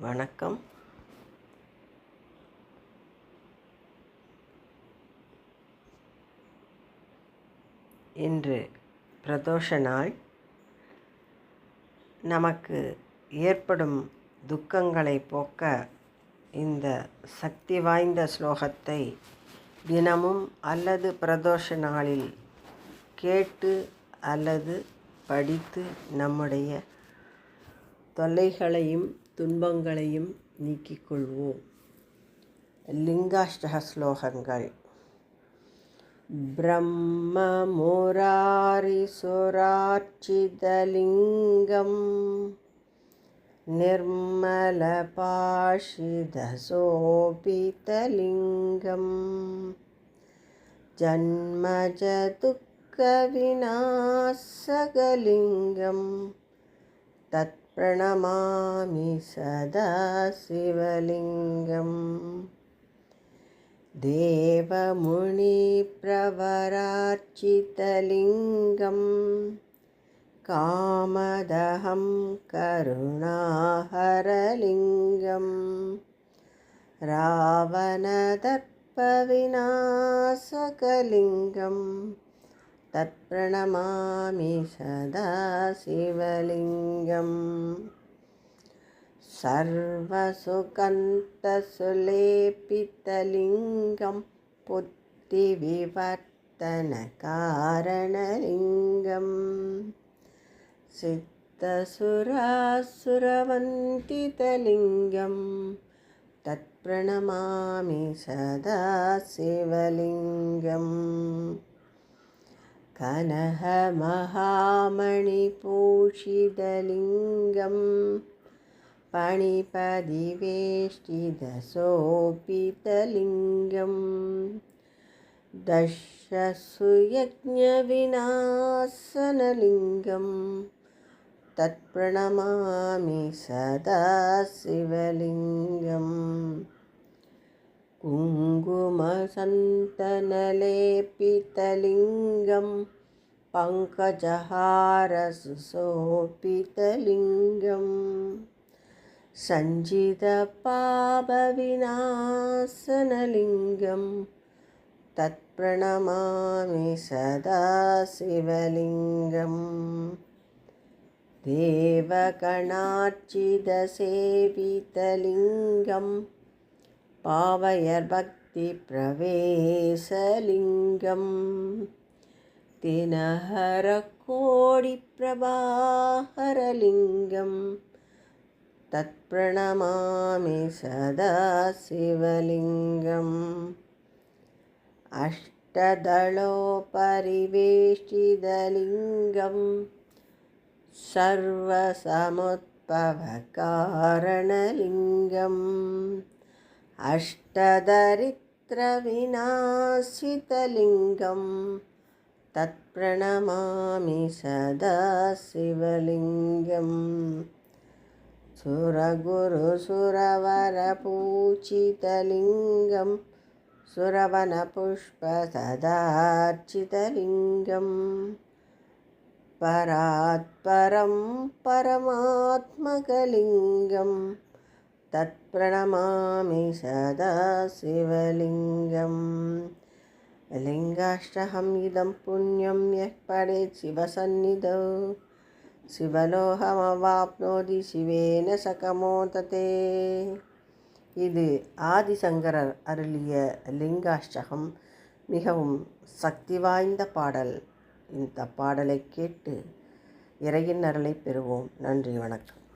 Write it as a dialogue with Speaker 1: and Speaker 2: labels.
Speaker 1: வணக்கம். இன்று பிரதோஷ நாள். நமக்கு ஏற்படும் துக்கங்களை போக்க இந்த சக்தி வாய்ந்த ஸ்லோகத்தை தினமும் அல்லது பிரதோஷ நாளில் கேட்டு அல்லது படித்து நம்முடைய தொல்லைகளையும் துன்பங்களையும் நீக்கிக்கொள்வோம். லிங்காஷ்டக ஸ்லோகங்கள். பிரம்ம முராரி சுரார்ச்சிதலிங்கம் நிர்மல பாஷித சோபிதலிங்கம் ஜன்மஜ துக்க விநாசகலிங்கம் தத் பிரணமாமி சதா சிவலிங்கம் தேவமுனி பிரவரார்ச்சிதலிங்கம் காமதஹம் கருணாஹரலிங்கம் ராவணதர்ப்பவிநாசகலிங்கம் தத் பிரணமாமி சதா சிவலிங்கம் சர்வசுகந்தசுலேபிதலிங்கம் புத்திவிவர்த்தனகாரணலிங்கம் சித்தசுராசுரவந்திதலிங்கம் தத் பிரணமாமி சதா சிவலிங்கம் கனகமகாமணிபூஷிதலிங்கம் பணிபதிவேஷ்டிதசோபிதலிங்கம் தர்ஷசுயஜ்ஞவிநாசனலிங்கம் தத் பிரணமாமி சதா சிவலிங்கம் குங்குமசந்தனலேபிதலிங்கம் பங்கஜஹாரசுசோபிதலிங்கம் சஞ்சிதபாபவிநாசனலிங்கம் தத் பிரணமாமி சதா சிவலிங்கம் தேவகணார்ச்சிதசேவிதலிங்கம் பாவயர்பக்தி பிரவேசலிங்கம் தினஹரகோடிப்ரபாஹரலிங்கம் தத் பிரணமாமி சதா சிவலிங்கம் அஷ்டதளோபரிவேஷ்டிதலிங்கம் சர்வசமுத்பவகாரணலிங்கம் அஷ்டதரித்ரவிநாசிதலிங்கம் தத் பிரணமாமி சதா சிவலிங்கம் சுரகுருசுரவரபூஜிதலிங்கம் சுரவனபுஷ்பசதார்ச்சிதலிங்கம் பராத்பரம் பரமாத்மகலிங்கம் தத் பிரணமாமி சதா சிவலிங்கம் லிங்காஷ்டகம் இதம் புண்ணியம் யः படேத் சிவசந்நிதௌ சிவலோகமவாப்னோதி சிவேன சகமோததே. இது ஆதிசங்கரர் அருளிய லிங்காஷ்டகம். மிகவும் சக்தி வாய்ந்த பாடல். இந்த பாடலை கேட்டு இறையின் அருளை பெறுவோம். நன்றி, வணக்கம்.